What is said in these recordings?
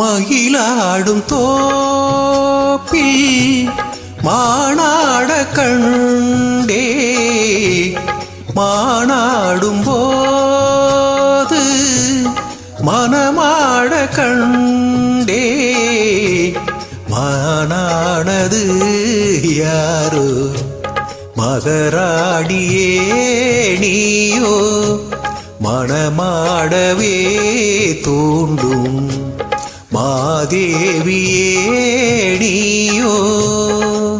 மயிலாடும் தோப்பில் மானாட கண்டே மானாடும் போது மனமாட கண்டே மானானது யாரோ மகராடியே நீயோ மனமாடவே தூண்டும் மாதேவியே நீயோ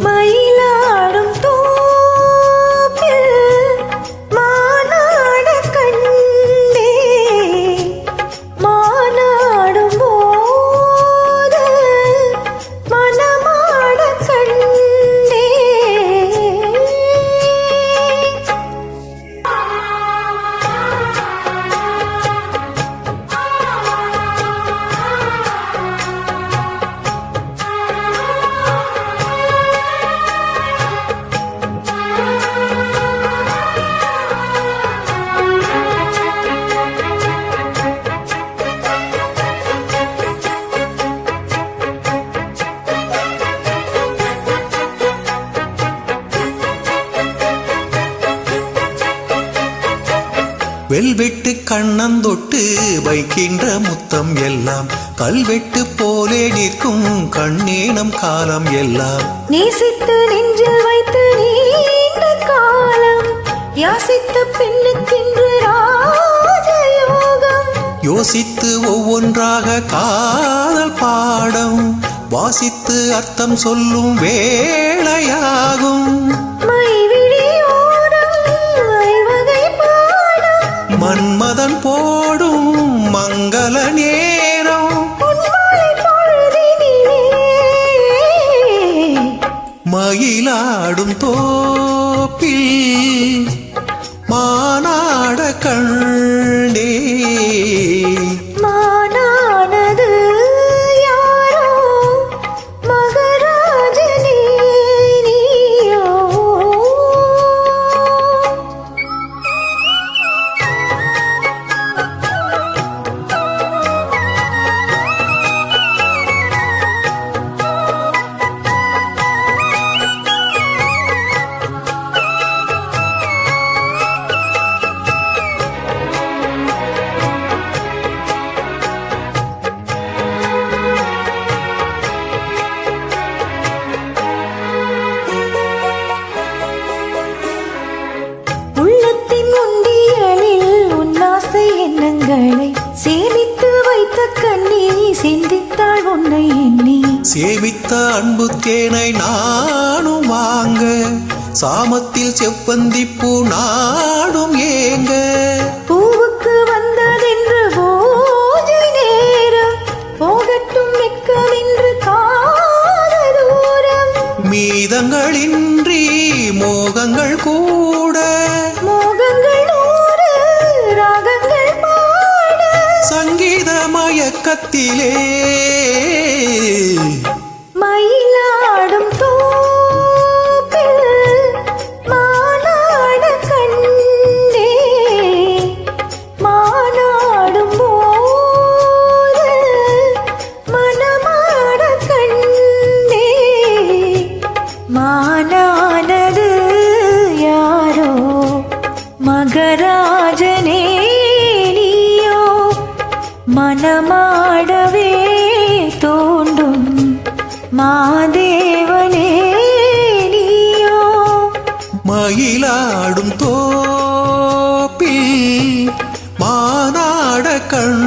மயிலாடும் தோப்பில் மானாட கண்டே மானாடும் போது மனமாட கண்டே வெல்வெட்டு கண்ணந்தொட்டு வைக்கின்ற முத்தம் எல்லாம் கல்வெட்டு போலே நிற்கும் கண்ணேனம் காலம் எல்லாம் நேசித்து நெஞ்சில் வைத்து நீண்ட காலம் யாசித்த பெண்ணுக்கென்று ராஜயோகம் யோசித்து ஒவ்வொன்றாக காதல் பாடம் வாசித்து அர்த்தம் சொல்லும் வேளையாகும் மன்மதன் போடும் மங்கள நேரம் மயிலாடும் தோப்பில் மானாட கண்டே மானானது யாரோ மகராஜனே நீயோ சேமித்து வைத்த கண்ணி சிந்தித்தாள் உன்னை எண்ணி சேமித்த அன்பு தேனை நானும் வாங்க சாமத்தில் செவ்வந்தி பூ நாடும் ஏங்க பூவுக்கு வந்ததென்று பூஜை நேரம் போகட்டும் மிக்கமென்று காதல் தூரம் மீதங்களின்றி மோகங்கள் கூட சங்கீத மயக்கத்திலே மயிலாடும் தோப்பில் மானாட கண்டே மானாடும் போது மனமாட கண்டே மானானது யாரோ மகராஜனே மனமாடவே தோண்டும் மாதேவனே நீயோ மயிலாடும் தோப்பில் மானாட கண்